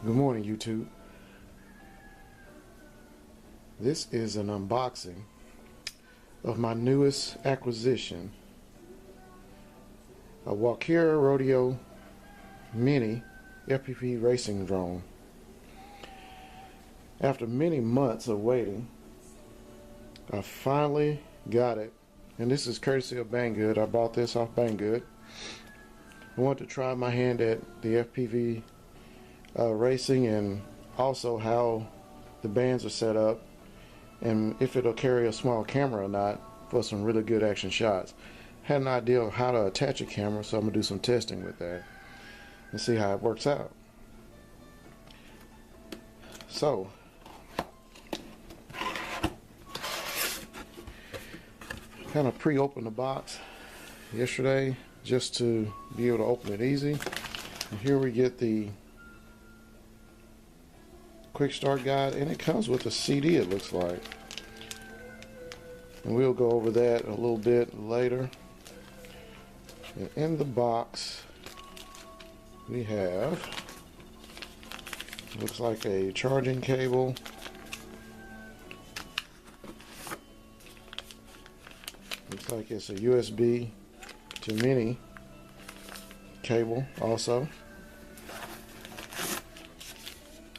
Good morning, YouTube. This is an unboxing of my newest acquisition, a Rodeo Mini FPV racing drone. After many months of waiting, I finally got it, and this is courtesy of Banggood. I bought this off Banggood. I want to try my hand at the FPV racing, and also how the bands are set up, and if it'll carry a small camera or not for some really good action shots. Had an idea of how to attach a camera, so I'm gonna do some testing with that and see how it works out. So kind of pre-opened the box yesterday just to be able to open it easy, and here we get the quick start guide, and it comes with a CD, it looks like, and we'll go over that a little bit later. And in the box we have, looks like a charging cable, looks like it's a USB to mini cable, also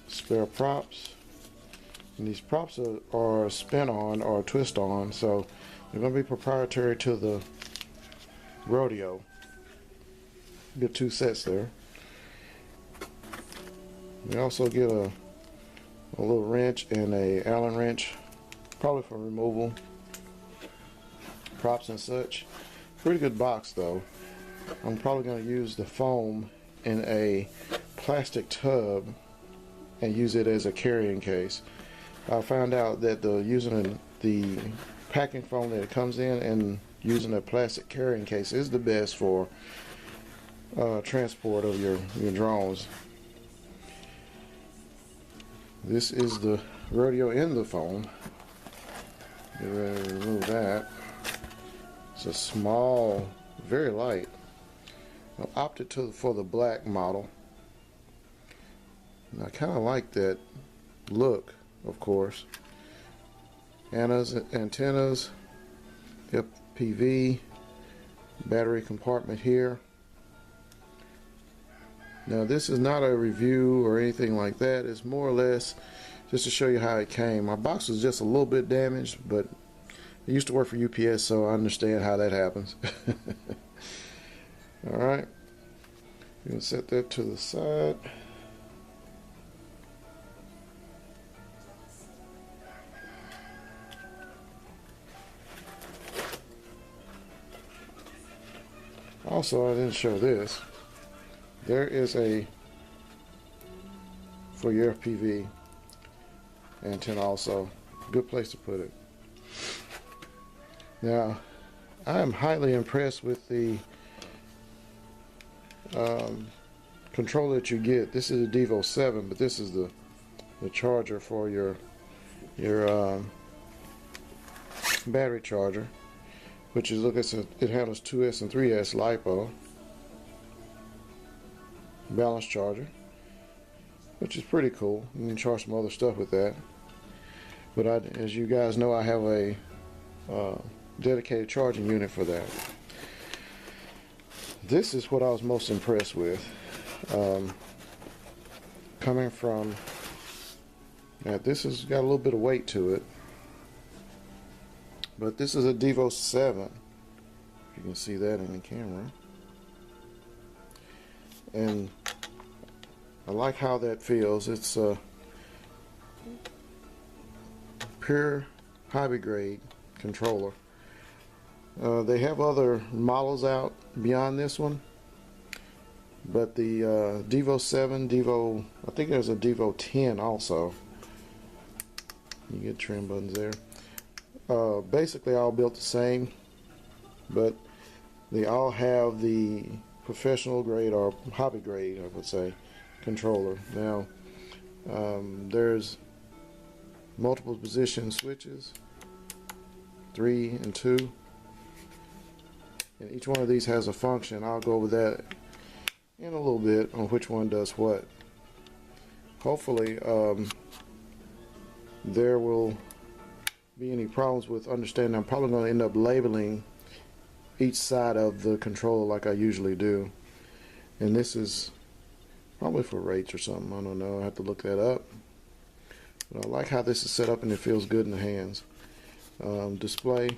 spare props, and these props are spin on or twist on, so they're going to be proprietary to the Rodeo. Get two sets there. We also get a little wrench and a Allen wrench, probably for removal props and such. Pretty good box though. I'm probably going to use the foam in a plastic tub and use it as a carrying case. I found out that using the packing foam that it comes in and using a plastic carrying case is the best for transport of your drones. This is the Rodeo in the foam. Get ready to remove that. It's a small, very light. I opted for the black model. And I kind of like that look, of course. Antennas, FPV, battery compartment here. Now this is not a review or anything like that. It's more or less just to show you how it came. My box was just a little bit damaged, but I used to work for UPS, so I understand how that happens. Alright, you can set that to the side. Also, I didn't show this. There is for your FPV antenna also. Good place to put it. Now, I am highly impressed with the controller that you get. This is a Devo 7, but this is the charger for your battery charger, which is, look, it handles 2S and 3S LiPo balance charger, which is pretty cool. You can charge some other stuff with that. But as you guys know, I have a dedicated charging unit for that. This is what I was most impressed with. Coming from, now this has got a little bit of weight to it, but this is a Devo 7. You can see that in the camera. And I like how that feels. It's a pure hobby grade controller. They have other models out beyond this one, but the Devo 7, I think there's a Devo 10 also. You get trim buttons there. Basically all built the same, but they all have the professional grade or hobby grade, I would say, controller. Now there's multiple position switches, 3 and 2, and each one of these has a function. I'll go over that in a little bit on which one does what. hopefully there will be any problems with understanding. I'm probably going to end up labeling each side of the controller like I usually do. And this is probably for rates or something. I don't know. I have to look that up. But I like how this is set up and it feels good in the hands. Display.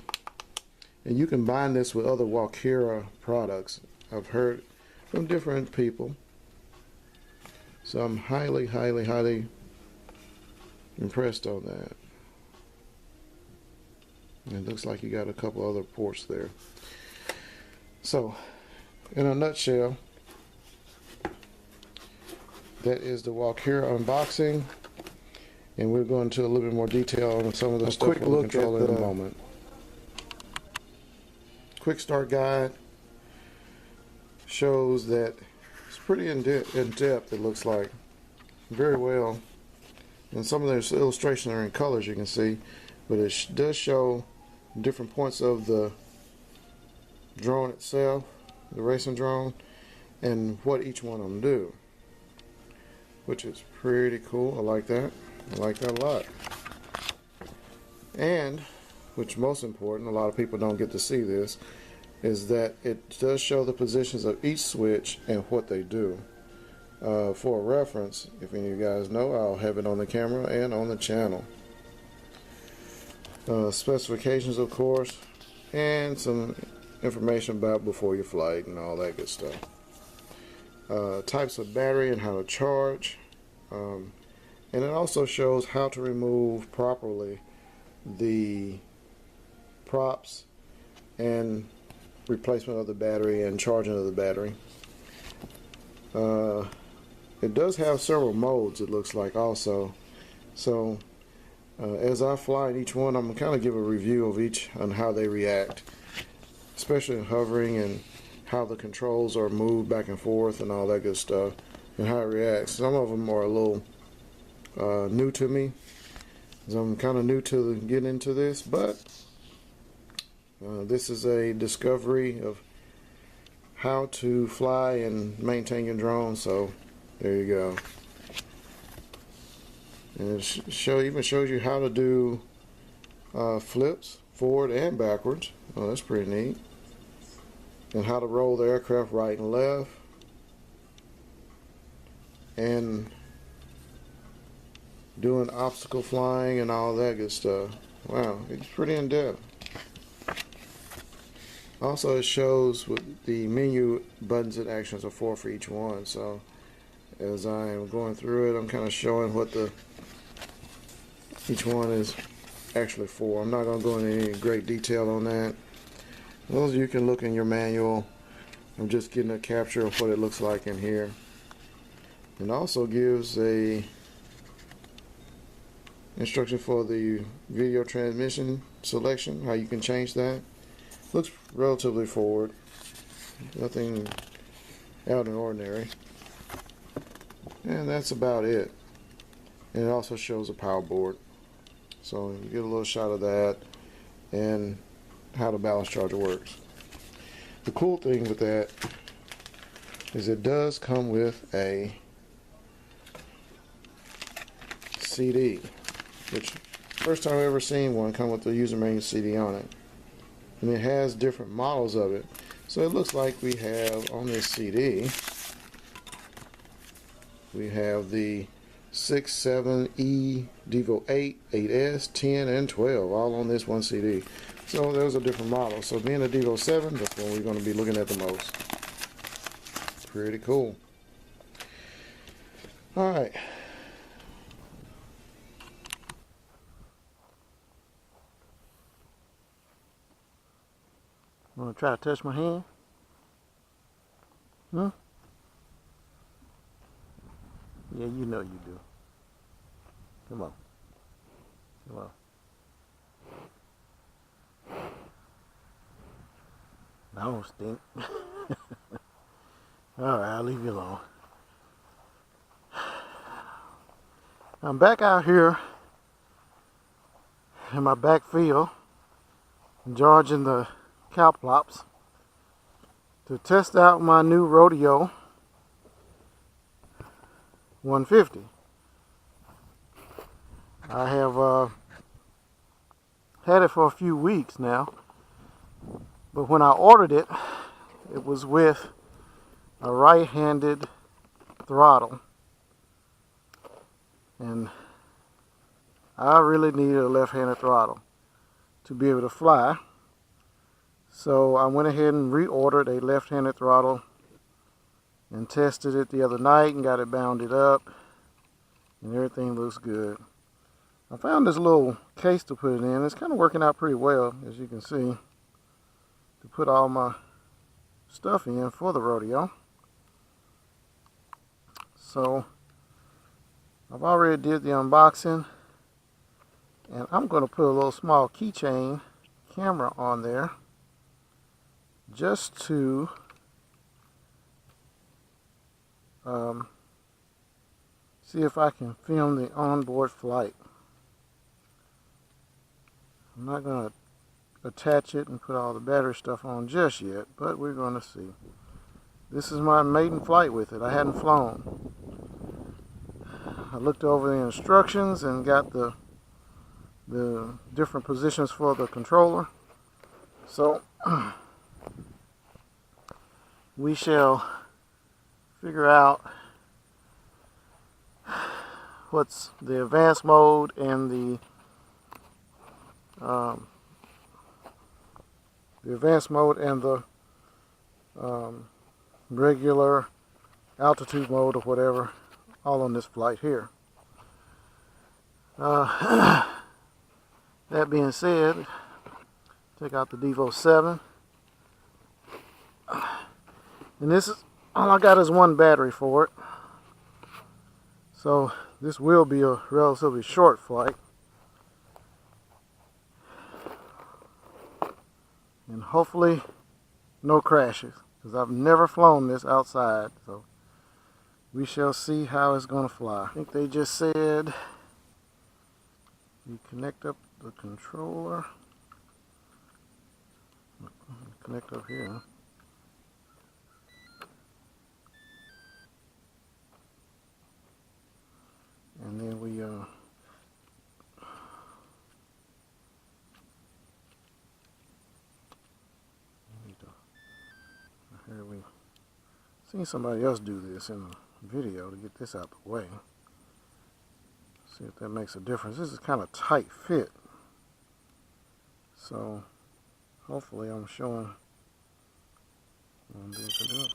And you can bind this with other Walkera products. I've heard from different people. So I'm highly, highly, highly impressed on that. It looks like you got a couple other ports there. So, in a nutshell, that is the Walkera unboxing, and we'll go into a little bit more detail on some of the stuff on the controller in a moment. Quick start guide shows that it's pretty in depth, it looks like. Very well. And some of those illustrations are in colors, you can see, but it does show different points of the drone itself, the racing drone, and what each one of them do, which is pretty cool. I like that. I like that a lot. And, which most important, a lot of people don't get to see this, is that it does show the positions of each switch and what they do. For a reference, if any of you guys know, I'll have it on the camera and on the channel. Specifications, of course, and some information about before your flight and all that good stuff. Types of battery and how to charge. And it also shows how to remove properly the props and replacement of the battery and charging of the battery. It does have several modes, it looks like, also. So as I fly in each one, I'm going to kind of give a review of each on how they react, especially in hovering and how the controls are moved back and forth and all that good stuff, and how it reacts. Some of them are a little new to me, because I'm kind of new to getting into this, but this is a discovery of how to fly and maintain your drone, so there you go. And it even shows you how to do flips forward and backwards. Oh, that's pretty neat. And how to roll the aircraft right and left, and doing obstacle flying and all that good stuff. Wow, it's pretty in depth. Also, it shows what the menu buttons and actions are for each one. So as I am going through it, I'm kind of showing what each one is actually for. I'm not going to go into any great detail on that. Those you can look in your manual. I'm just getting a capture of what it looks like in here. It also gives a instruction for the video transmission selection, how you can change that. Looks relatively forward, nothing out of the ordinary, and that's about it. And it also shows a power board, so you get a little shot of that and how the balance charger works. The cool thing with that is it does come with a CD, which first time I've ever seen one come with the user manual CD on it. And it has different models of it. So it looks like we have on this CD, we have the 6, 7, E, Devo 8, 8S, 10, and 12 all on this one CD. So those are different models. So being a Devo 7, that's what we're going to be looking at the most. Pretty cool. Alright. Want to try to touch my hand? Huh? Yeah, you know you do. Come on. Come on. I don't stink. Alright, I'll leave you alone. I'm back out here in my back field, charging the cow plops to test out my new Rodeo 150. I have had it for a few weeks now, but when I ordered it, it was with a right-handed throttle, and I really needed a left-handed throttle to be able to fly. So I went ahead and reordered a left-handed throttle and tested it the other night and got it bounded up, and everything looks good. I found this little case to put it in. It's kind of working out pretty well, as you can see, to put all my stuff in for the rodeo. So I've already did the unboxing, and I'm going to put a little small keychain camera on there just to see if I can film the onboard flight. I'm not going to attach it and put all the battery stuff on just yet, but we're going to see. This is my maiden flight with it. I hadn't flown. I looked over the instructions and got the different positions for the controller. So we shall figure out what's the advanced mode and the regular altitude mode or whatever, all on this flight here. That being said, take out the Devo 7, and this is all I got is one battery for it, so this will be a relatively short flight, and hopefully no crashes, because I've never flown this outside, so we shall see how it's going to fly. I think they just said you connect up the controller, connect up here, and then we seen somebody else do this in a video to get this out the way. See if that makes a difference. This is kind of tight fit, so hopefully I'm showing what I'm able to do.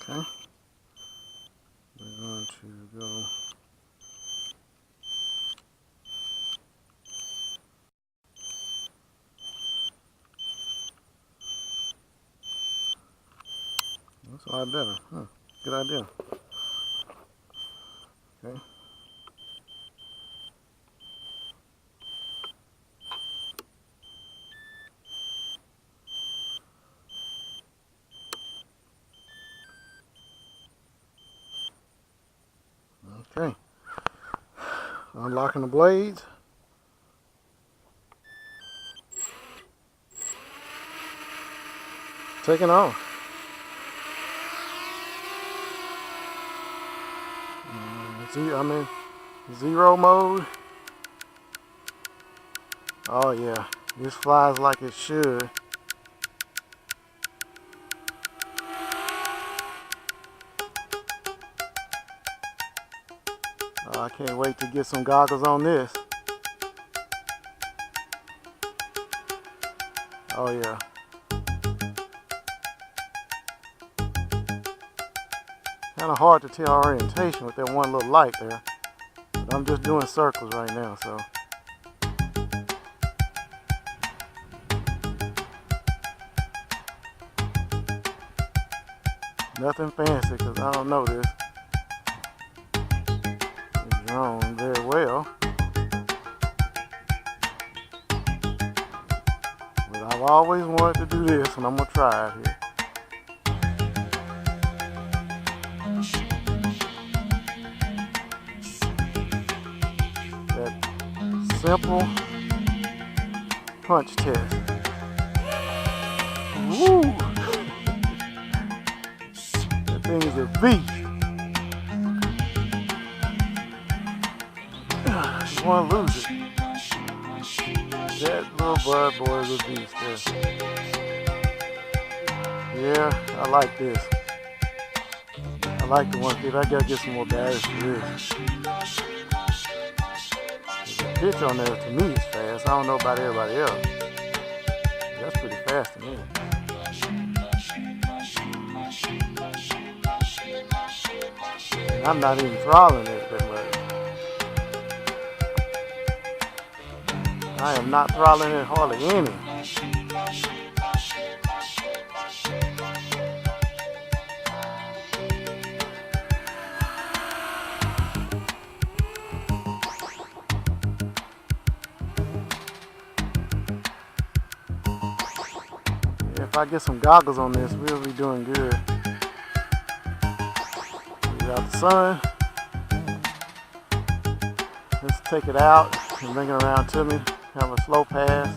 Okay, we're going to go. That's a lot better. Huh. Good idea. Okay. Okay. Unlocking the blades. Taking off. I'm in zero mode. Oh yeah, this flies like it should. Oh, I can't wait to get some goggles on this. Oh yeah. Kind of hard to tell orientation with that one little light there, but I'm just doing circles right now, so nothing fancy because I don't know this drone very well, but I've always wanted to do this, and I'm gonna try it here. Simple punch test. Woo! That thing is a beast. You want to lose it. That little bud boy is a beast there. Yeah, I like this. I like the 150. I gotta get some more batteries for this. The pitch on there to me is fast. I don't know about everybody else. That's pretty fast to me. And I'm not even throttling it that much. I am not throttling it hardly any. If I get some goggles on this, we'll be doing good. Get out the sun. Let's take it out and bring it around to me. Have a slow pass.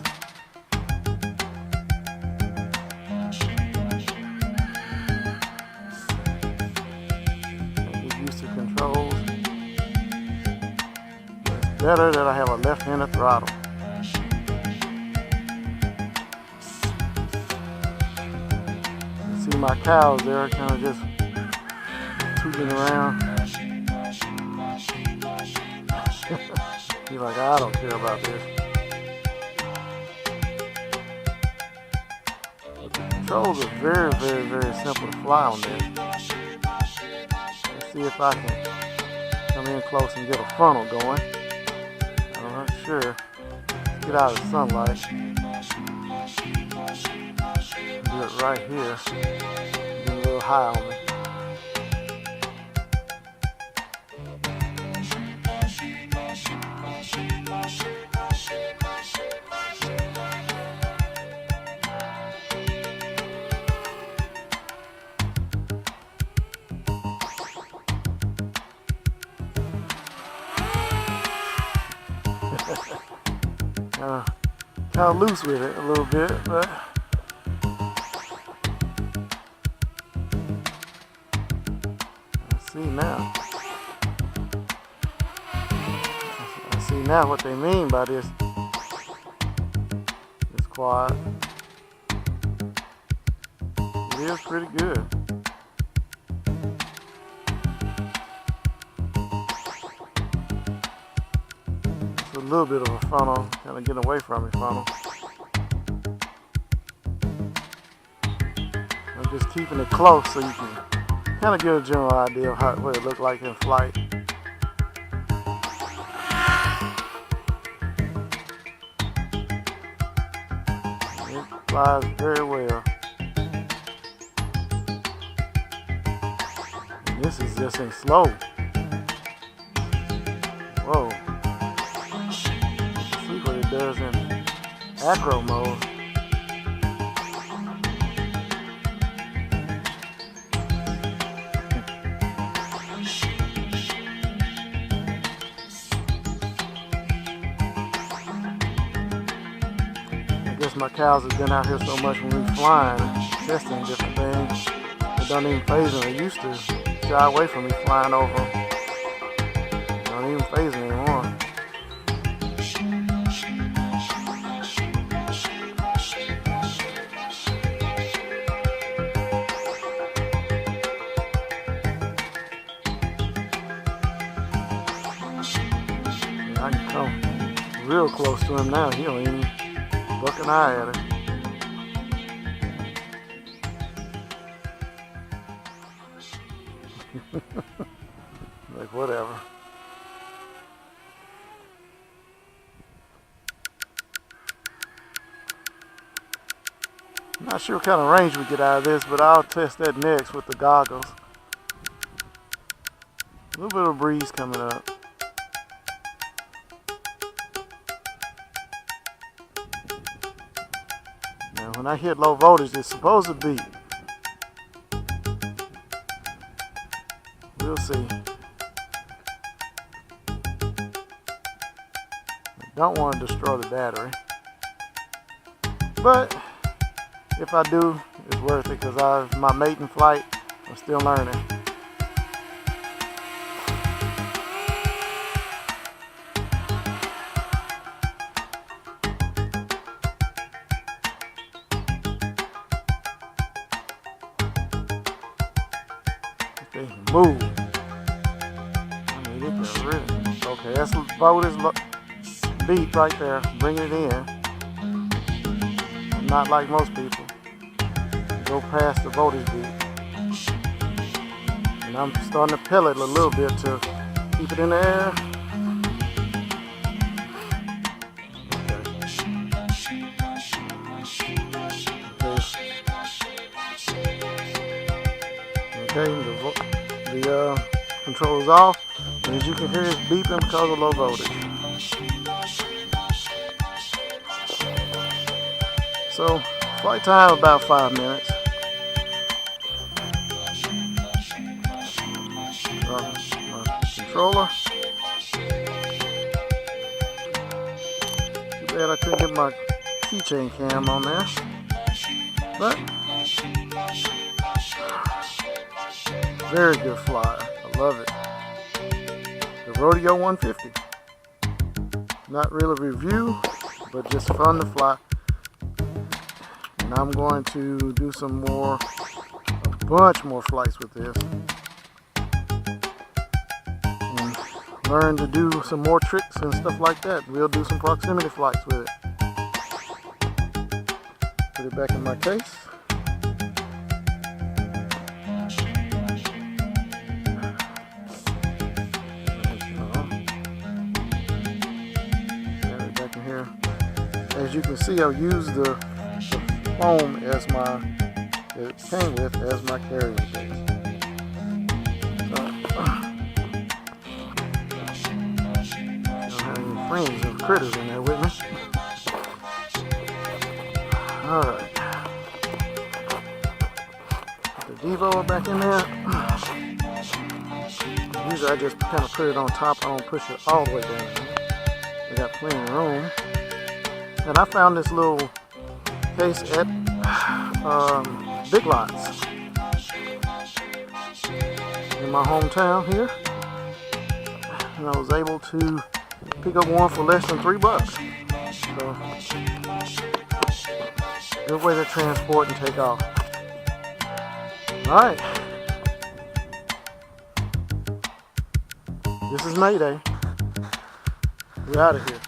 Get used to controls. It's better that I have a left-handed throttle. See my cows there kind of just tooting around. He's like, I don't care about this. But the controls are very, very, very simple to fly on this. Let's see if I can come in close and get a funnel going. I'm not sure. Let's get out of the sunlight. Do it right here. Get a little high on me. Kind of loose with it a little bit, but I see now. I see now what they mean by this quad. It is pretty good. A little bit of a funnel, kind of getting away from me funnel. I'm just keeping it close so you can kind of get a general idea of what it looked like in flight. It flies very well. And this is just in slow. Whoa. Does in acro mode. I guess my cows have been out here so much when we flying, testing different things. It don't even phase them. They used to shy away from me flying over them. It don't even phase me anymore. I can come real close to him now. He don't even buck an eye at it. Like whatever. I'm not sure what kind of range we get out of this, but I'll test that next with the goggles. A little bit of breeze coming up. Now when I hit low voltage, it's supposed to beep. We'll see. I don't want to destroy the battery. But if I do, it's worth it because my maiden flight, I'm still learning. They can move. I mean, it can really. Okay, that's the boat is beat right there. Bring it in. Not like most people. Go past the boat is beat. And I'm starting to pill it a little bit to keep it in the air. Okay, the control's off, and as you can hear, it's beeping because of low voltage. So, flight time about 5 minutes. My controller. Too bad I couldn't get my keychain cam on there, but very good flyer. I love it. The Rodeo 150. Not really a review, but just fun to fly. And I'm going to do a bunch more flights with this. And learn to do some more tricks and stuff like that. We'll do some proximity flights with it. Put it back in my case. As you can see, I've used the foam as it came with as my carrying case. So, I don't have any friends and critters in there with me. Alright. Put the Devo back in there. Usually I just kind of put it on top. I don't push it all the way down. We got plenty of room. And I found this little case at Big Lots in my hometown here, and I was able to pick up one for less than $3. So, good way to transport and take off. All right, this is Mayday. We're out of here.